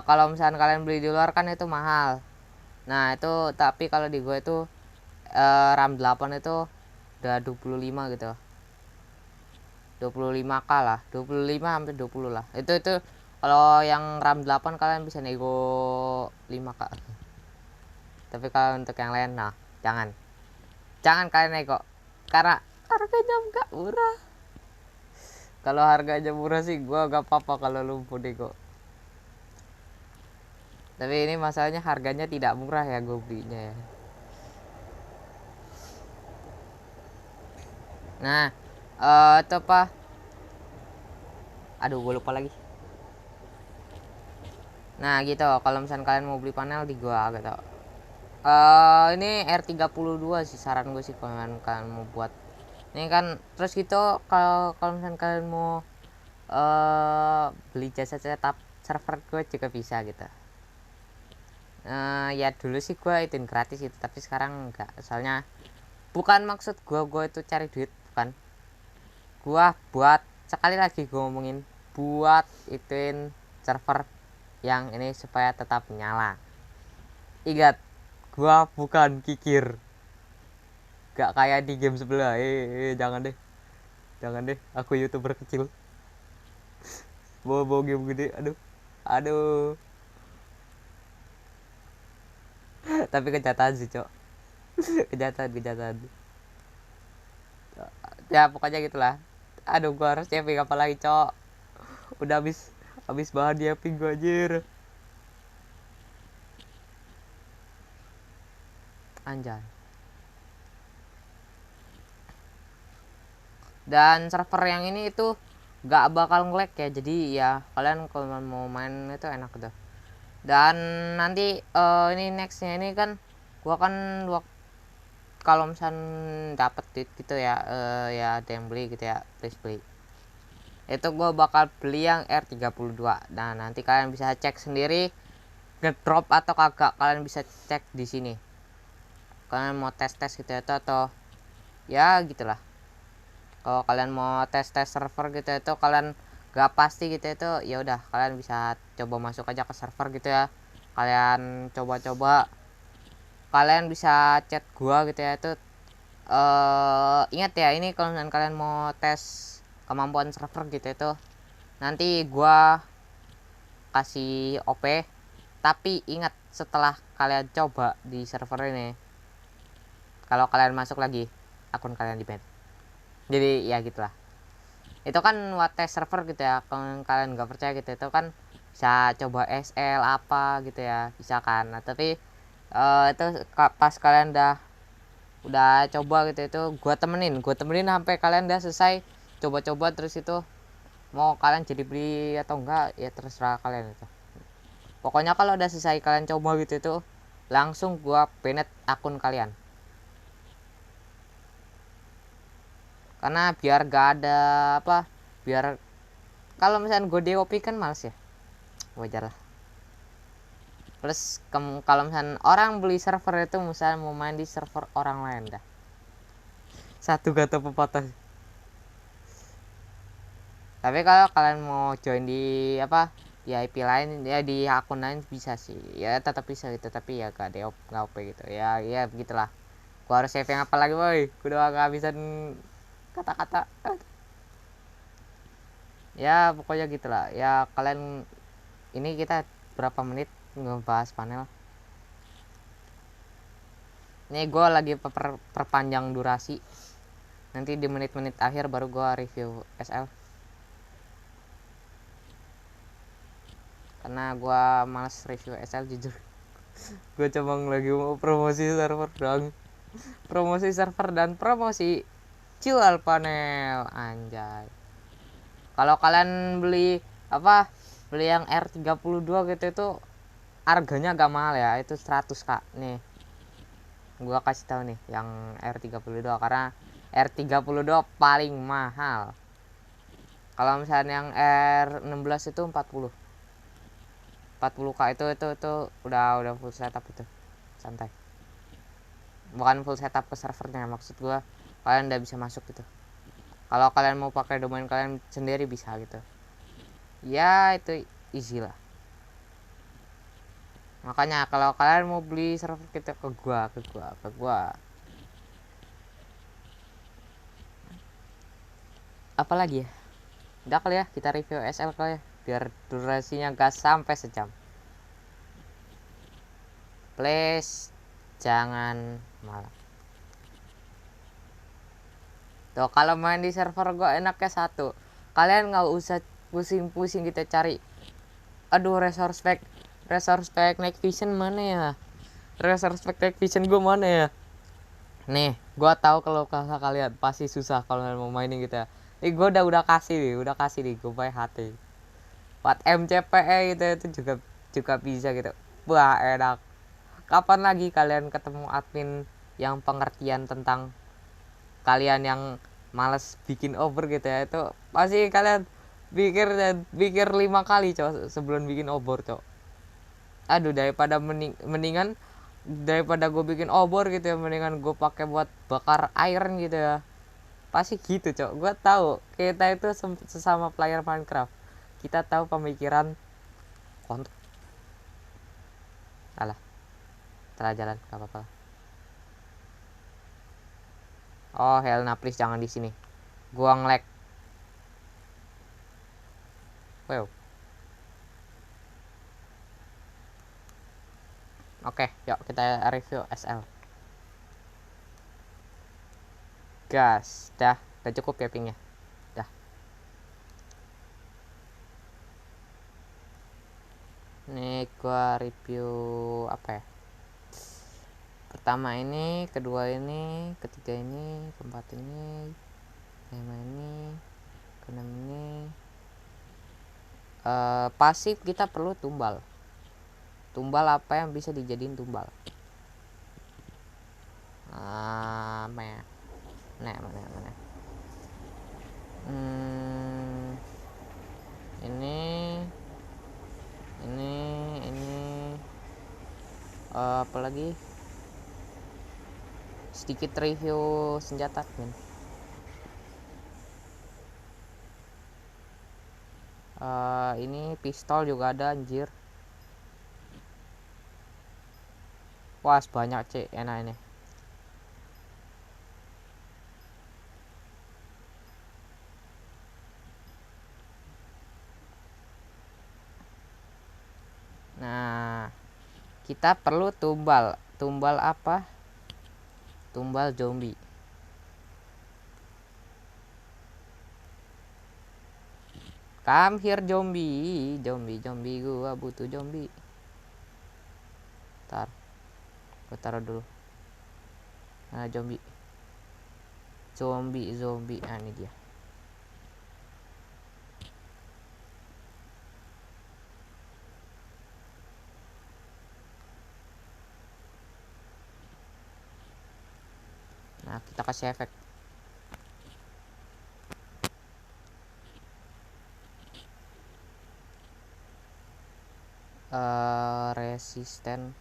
kalau misalnya kalian beli di luar kan itu mahal. Nah, itu tapi kalau di gue itu RAM 8 itu udah 25 gitu, 25k lah, 25 sampai 20 lah. Itu kalau yang RAM 8 kalian bisa nego 5k. Tapi kalau untuk yang lain nah jangan kalian nego karena harganya nggak murah. Kalau harganya murah sih gua gak apa-apa kalau lu nego, tapi ini masalahnya harganya tidak murah ya gue belinya ya. Nah, itu apa, aduh gue lupa lagi. Nah gitu, kalau misalnya kalian mau beli panel di gua gitu, ini R32 sih saran gue sih kalau kalian mau buat ini kan. Terus gitu kalau misalnya kalian mau beli jasa setup server gue juga bisa gitu. Ya dulu sih gue itu gratis itu, tapi sekarang enggak, soalnya bukan maksud gue itu cari duit, bukan. Gue buat sekali lagi gue ngomongin, buat ituin server yang ini supaya tetap nyala. Ingat, gua bukan kikir, gak kayak di game sebelah. Jangan deh, aku youtuber kecil bawa game gede, aduh. Tapi kejahatan sih cok, kejahatan ya pokoknya gitulah. Aduh, gua harus nyeping apa lagi cok, udah habis bahan nyeping gua anjir, anjay. Dan server yang ini itu gak bakal nge-lag ya, jadi ya kalian kalau mau main itu enak gitu. Dan nanti ini nextnya ini kan gua kan kalau misalnya dapet duit gitu ya, ya ada yang beli gitu ya, please beli. Itu gua bakal beli yang R32. Nah, nanti kalian bisa cek sendiri ngedrop atau kagak, kalian bisa cek di sini. kalian mau tes gitu ya atau ya gitulah. Kalau kalian mau tes server gitu itu kalian gak pasti gitu itu, ya udah kalian bisa coba masuk aja ke server gitu ya. Kalian coba-coba, kalian bisa chat gua gitu ya. Itu ingat ya, ini kalau kalian mau tes kemampuan server gitu itu, nanti gua kasih OP. Tapi ingat, setelah kalian coba di server ini, kalau kalian masuk lagi akun kalian di ban. Jadi ya gitulah. Itu kan buat tes server gitu ya. Kalau kalian nggak percaya gitu, itu kan bisa coba SL apa gitu ya, bisa kan. Nah tapi itu pas kalian udah coba gitu itu, gue temenin sampai kalian udah selesai coba-coba. Terus itu mau kalian jadi beli atau enggak ya terserah kalian itu. Pokoknya kalau udah selesai kalian coba gitu itu, langsung gue banned akun kalian. Karena biar gak ada apa, biar kalau misalnya gue DOP kan males ya, wajar lah. Plus kalau misalnya orang beli server itu misalnya mau main di server orang lain dah, satu kata pepatah. Tapi kalau kalian mau join di apa, di IP lain ya, di akun lain bisa sih ya, tetap bisa gitu. Tapi ya gak DOP, gak OP gitu ya. Ya begitulah. Gua harus saving apa lagi boy, udah kehabisan kata-kata. Ya pokoknya gitulah ya. Kalian, ini kita berapa menit ngebahas panel. Ini gue lagi perpanjang durasi, nanti di menit-menit akhir baru gue review SL, karena gue males review SL jujur. Gue coba lagi mau promosi server dong, promosi server dan promosi jual panel anjay. Kalau kalian beli apa, beli yang R32 gitu itu harganya agak mahal ya, itu 100k nih. Gua kasih tahu nih yang R32, karena R32 paling mahal. Kalau misalnya yang R16 itu 40k itu udah full setup itu, santai. Bukan full setup ke servernya, maksud gua kalian udah bisa masuk gitu. Kalau kalian mau pakai domain kalian sendiri bisa gitu ya, itu easy lah. Makanya kalau kalian mau beli server kita ke gua apalagi ya, udah kali ya kita review SL kali ya, biar durasinya gak sampai sejam. Please jangan malam. Tuh kalau main di server gua enaknya satu, kalian nggak usah pusing-pusing kita cari, aduh resource pack night vision mana ya, resource pack night vision gua mana ya. Nih gua tahu kalau kalian pasti susah kalau mau mainin gitu ya. Gua udah kasih nih gua pakai HT 4 MCPE gitu, itu juga bisa gitu. Wah enak. Kapan lagi kalian ketemu admin yang pengertian tentang kalian yang males bikin over gitu ya, itu pasti kalian pikir 5 kali cok sebelum bikin over cok. Aduh, daripada mendingan daripada gue bikin obor gitu ya, mendingan gue pakai buat bakar iron gitu ya. Pasti gitu cok. Gue tahu kita itu sesama player Minecraft, kita tahu pemikiran kontol. Alah, telah jalan gak apa-apa. Oh Helena please jangan di sini, gua nge-lag. Wow. Oke, yuk kita review SL. Gas, udah cukup ya pingnya. Dah. Nih gua review apa ya? Pertama ini, kedua ini, ketiga ini, keempat ini, lima ini, keenam ini. Pasif kita perlu tumbal. Tumbal apa yang bisa dijadiin tumbal? Mana? Ini apa lagi? sedikit review senjata men. Ini pistol juga ada anjir. Wah banyak cek enak ini. Nah kita perlu tumbal apa, tumbal zombie. Come here zombie gua butuh zombie. Ntar gua taruh dulu. Nah zombie. Nah ini dia. Nah kita kasih efek. Resisten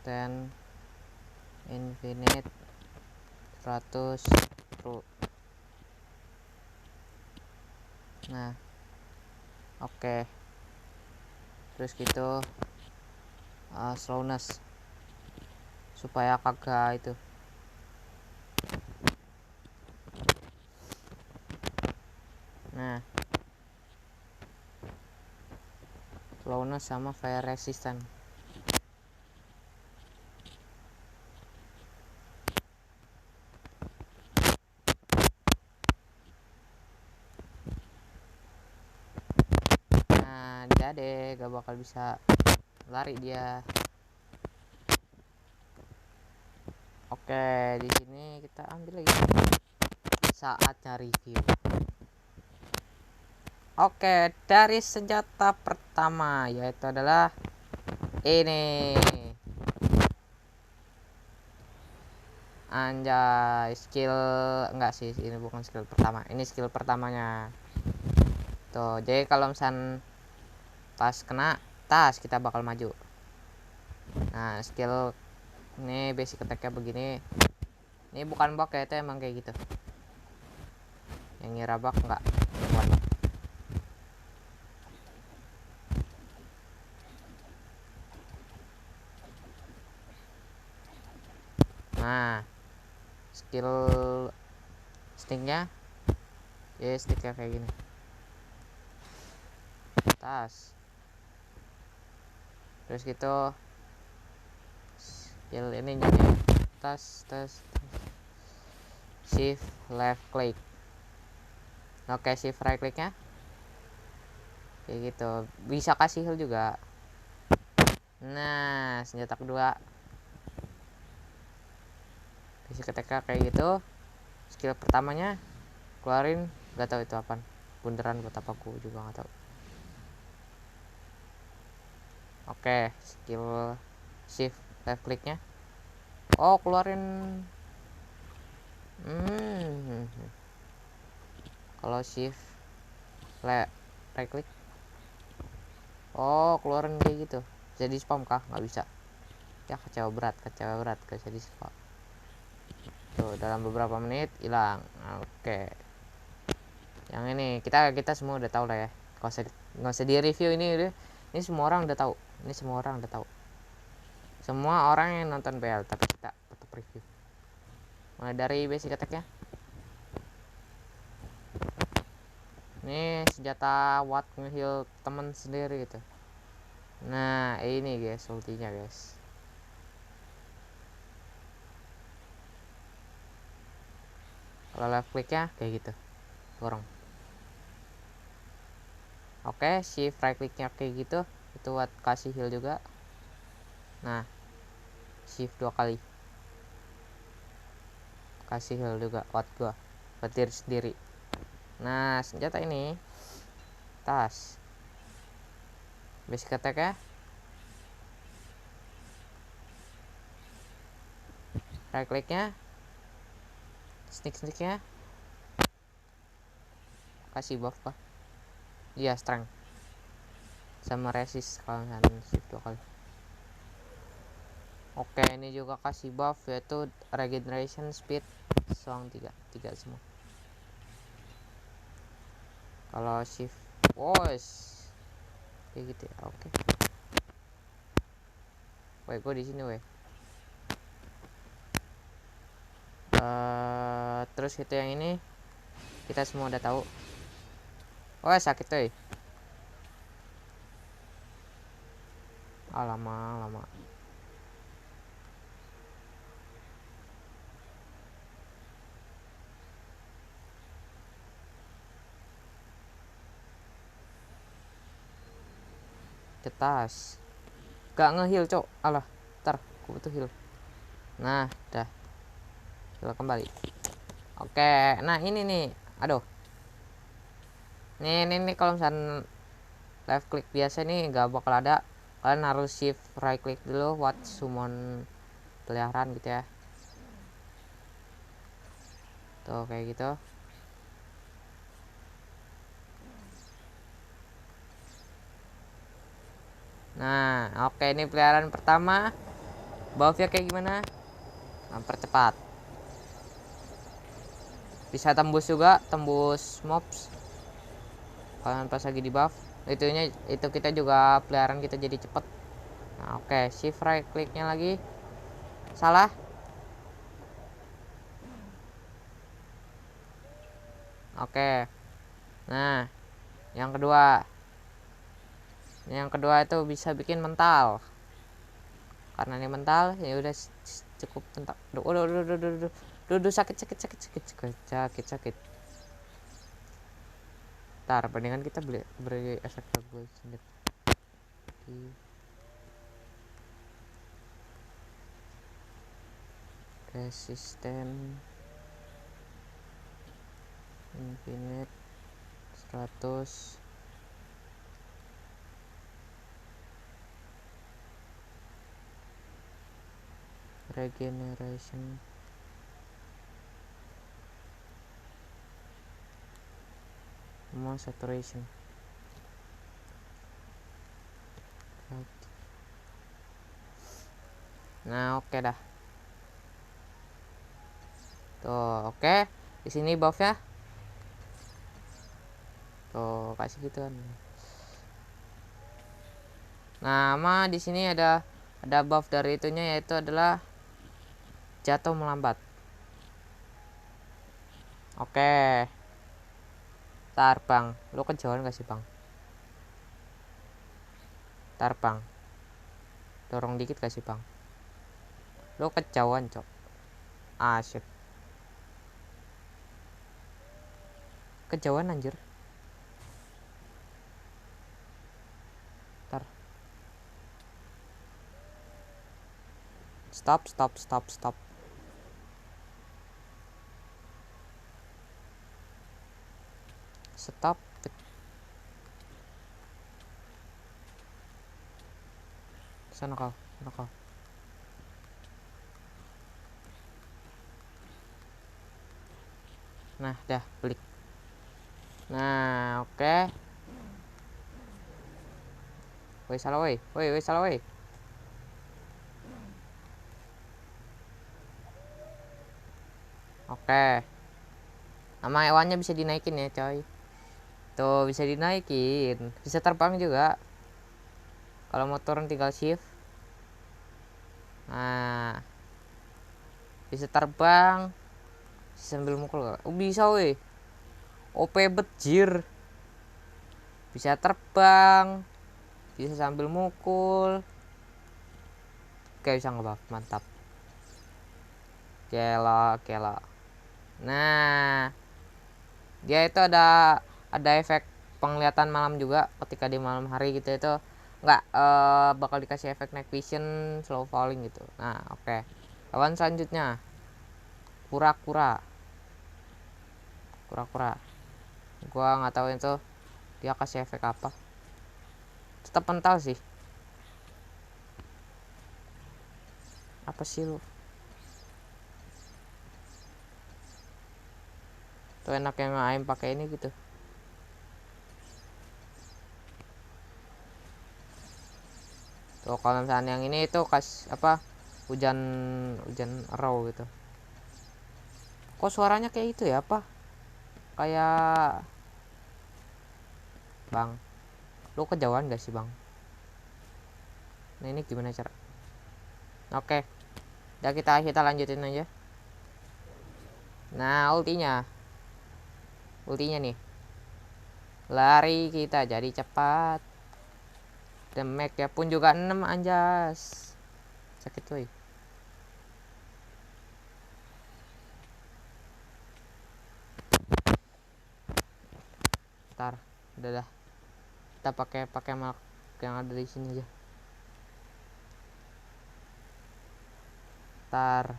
10 infinite 100 true. Nah oke. Terus gitu slowness supaya kagak itu. Nah slowness sama fire resistant. Nah jadi gak bakal bisa lari dia. Oke, di sini kita ambil lagi saatnya review. Oke, dari senjata pertama yaitu adalah ini. Anjay, skill enggak sih, ini bukan skill pertama. Ini skill pertamanya. Tuh, jadi kalau misal pas kena tas kita bakal maju. Nah, skill ini basic attack-nya begini. Ini bukan bug ya, itu emang kayak gitu. Yang ngira bug enggak, bukan bug. Nah, skill sticknya ya sticknya kayak gini. Tas. Terus gitu skill ini tas shift left click. Oke, shift right clicknya kayak gitu, bisa kasih heal juga. Nah senjata kedua bisa ketika kayak gitu. Skill pertamanya keluarin, gak tahu itu apa, bunderan buat apa aku juga gak tahu. Oke, skill shift left clicknya keluarin. Kalau shift right click keluarin kayak gitu. Jadi spam kah? Nggak bisa ya, kecewa berat gak jadi spam tuh, dalam beberapa menit hilang. Oke, yang ini kita semua udah tahu lah ya, nggak usah di review. Ini semua orang udah tahu. Semua orang yang nonton BL, tapi kita tetap review. Mulai dari basic attack-nya. Ini senjata watt ngeheal temen sendiri gitu. Nah ini guys ultinya guys. Kalau left clicknya kayak gitu, dorong. Oke, shift right clicknya kayak gitu, itu buat kasih heal juga. Nah shift 2 kali kasih heal juga buat gua, buat diri sendiri. Nah senjata ini tas basic attack ya, right clicknya sneaknya kasih buff kah, iya strength sama resist kalau misalnya shift 2 kali. Oke, ini juga kasih buff yaitu regeneration speed soang 3 semua. Kalau shift kayak gitu ya. Oke. Woi, gue di sini woi. Terus itu yang ini kita semua udah tahu. Sakit tuh. Lama. Cetas. Gak nge-heal, cok. Alah, ntar gue butuh heal. Nah, dah. Heal kembali. Oke, nah ini nih. Aduh. Nih kalau misalnya left click biasa nih gak bakal ada. Kalian harus shift right click dulu buat summon peliharaan gitu ya. Tuh kayak gitu. Nah, oke, ini peliharaan pertama. Buffnya kayak gimana? Nah, percepat. Bisa tembus juga, tembus mobs. Kalian pas lagi di buff, itu kita juga peliharaan kita jadi cepet. Nah, oke, shift right clicknya lagi. Salah. Oke. Nah, yang kedua itu bisa bikin mental. Karena ini mental, ya udah cukup mental. Duh, sakit. Ntar, bandingan kita beri efek bagus sendiri. Resisten infinite 100. Regeneration sama saturation. Nah, oke dah. Tuh, oke. Di sini buffnya. Tuh, kasih gituan. Nah, di sini ada buff dari itunya, yaitu adalah jatuh melambat. Oke. Tar bang, lu kejauhan gak sih bang? Tar bang, dorong dikit gak sih bang? Lu kejauhan cok. Shit. Kejauhan anjir. Tar. Stop. Stop. Sana kau. Nah, dah klik. Nah, oke. Woi salah woi. Oke. Nama hewannya bisa dinaikin ya, coy. Tuh, bisa dinaikin. Bisa terbang juga. Kalau mau turun tinggal shift. Nah. Bisa terbang. Bisa sambil mukul gak? Bisa weh. OP bejir. Bisa terbang. Bisa sambil mukul. Oke, bisa ngebuff. Mantap. Gila. Nah, dia itu ada efek penglihatan malam juga. Ketika di malam hari gitu itu nggak bakal dikasih efek night vision, slow falling gitu. Nah, oke. Lawan selanjutnya kura-kura. Gua nggak tahu itu dia kasih efek apa. Tetap mental sih. Apa sih lu? Tuh enak yang aim pakai ini gitu. Tuh kalau misalnya yang ini itu hujan raw gitu. Kok suaranya kayak itu ya, apa kayak bang, lu kejauhan gak sih bang? Nah ini gimana cara? Oke, udah kita lanjutin aja. Nah ultinya nih, lari kita jadi cepat. Damage ya pun juga 6 anjas. Sakit woy. Ntar, udah dah. Kita pakai mark yang ada di sini aja. Ntar.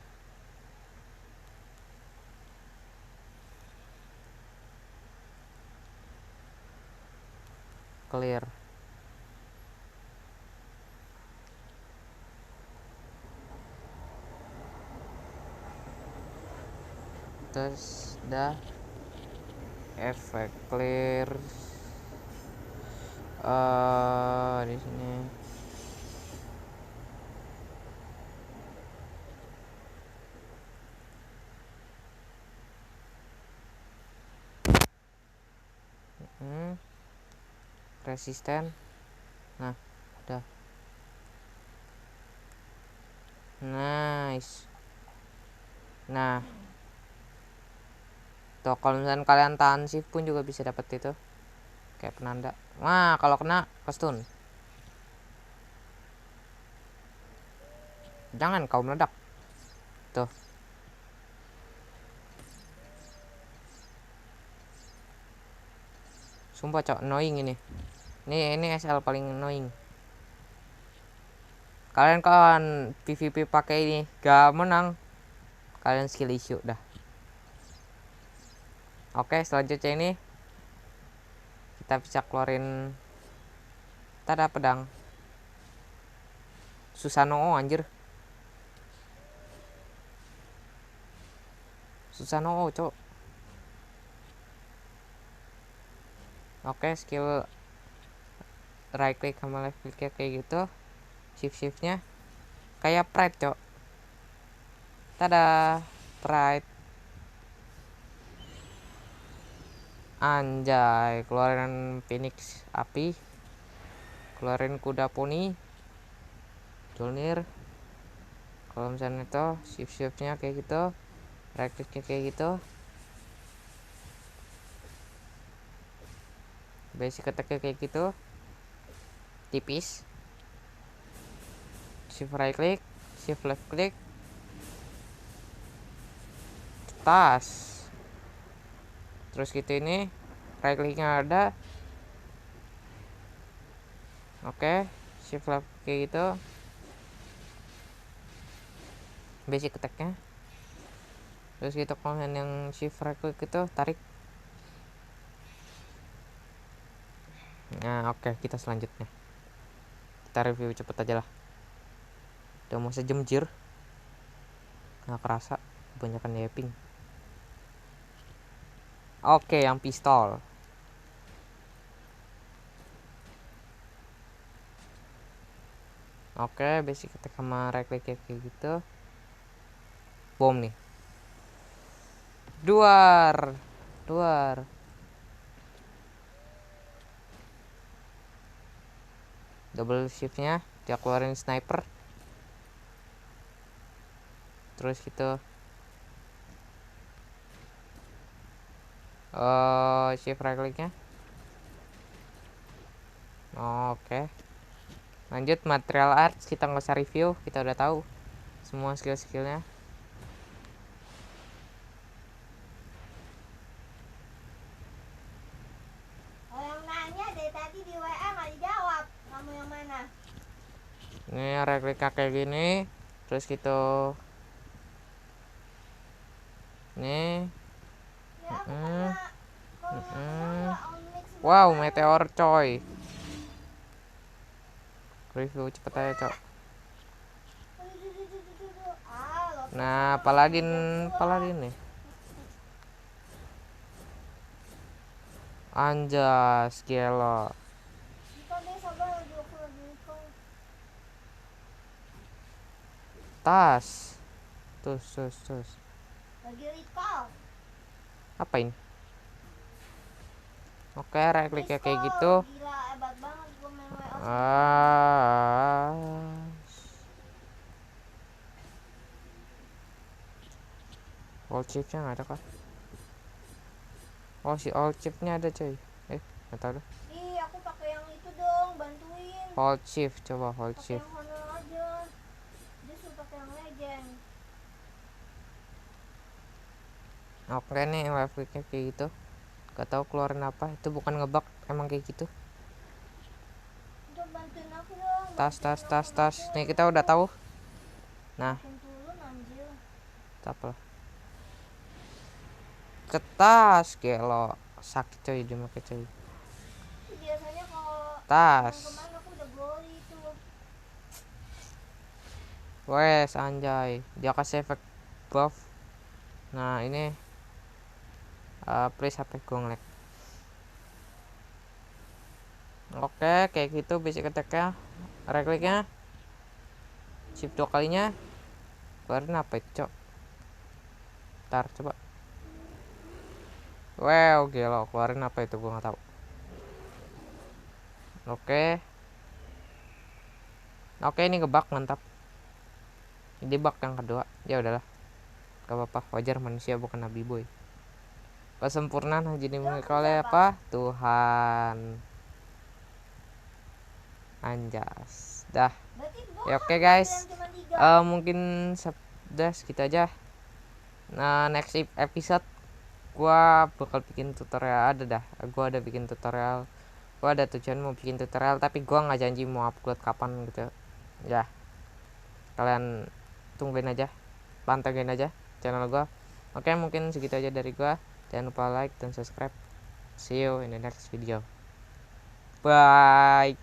Clear. Terus dah efek clear di sini. Resisten. Nah, udah. Nice. Nah, tuh kalau misalnya kalian tahan shift pun juga bisa dapat itu kayak penanda. Nah kalau kena kestun, jangan kau meledak tuh. Sumpah cok, annoying ini SL paling annoying. Kalian kan PVP pakai ini gak menang, kalian skill issue dah. Oke, selanjutnya ini kita bisa keluarin tada pedang Susanoo anjir. Susanoo cok. Oke, skill right click sama left click kayak gitu. Shiftnya kayak pride cok. Tada, pride. Anjay, keluarin Phoenix api, keluarin kuda poni, Jolnir. Kalau misalnya itu shiftnya kayak gitu, right clicknya kayak gitu, basic attacknya kayak gitu, tipis. Shift right click, shift left click, tas. Terus gitu ini right clicknya ada. Oke, shift left kayak gitu, basic attacknya. Terus gitu kalau yang shift right click itu tarik. Nah oke, kita selanjutnya kita review cepet aja lah, udah mau sejam jir nggak kerasa kebanyakan yapping. Oke, yang pistol. Oke, basic attack sama right click kayak gitu. Bom nih. Duar. Double shiftnya dia keluarin sniper. Terus gitu. Shift right clicknya. Oke. Lanjut material arts, kita nggak usah review, kita udah tahu semua skill-skillnya.
Yang nanya dari tadi di WA nggak dijawab, kamu yang mana?
Ini replika kayak gini, terus gitu. Nih. Wow, meteor coy. Review cepet aja cok. Nah, paladin nih. Anjas, gelo. tas. Terus.
Lagi recall.
Apa ini? Oke, right click ya kayak gitu.
Gila, hebat banget gue main WA.
All chipnya nggak ada kah? Oh, si all chipnya ada coy. Nggak tahu deh.
Ih, aku pakai yang itu dong, bantuin.
Hold shift, coba hold
Pakai
shift.
yang Honor aja. Dia suruh pakai yang Legend.
Oke nih, left clicknya kayak gitu. Gak tahu keluarin apa. Itu bukan ngebug, emang kayak gitu.
Untuk bantuin aku dong.
Tas. Nih kita udah tahu. Nah,
Makin turun anjir.
apa? Ketas, gelo. Sakit coy dimakai coy.
Biasanya kalau
Tas.
kemarin aku udah glory itu.
Wes anjay, dia kasih efek buff. Nah ini please HP gue nge-lag. Oke kayak gitu basic attack-nya. Right click-nya shift 2 kalinya. Keluarin apa itu cok? Ntar coba. Wow gelo, keluarin apa itu gue nggak tahu. Oke ini ngebug mantap. Ini bug yang kedua. Ya udahlah, gak apa-apa, wajar, manusia bukan nabi boy. Kesempurnaan hanya dimiliki oleh apa? Tuhan. Anjas. Dah. Ya oke guys. Mungkin sudah segitu aja. Nah, next episode gua bakal bikin tutorial, gua ada bikin tutorial. Gua ada tujuan mau bikin tutorial tapi gua nggak janji mau upload kapan gitu. Ya. Kalian tungguin aja. Pantengin aja channel gua. Oke, mungkin segitu aja dari gua. Jangan lupa like dan subscribe. See you in the next video. Bye.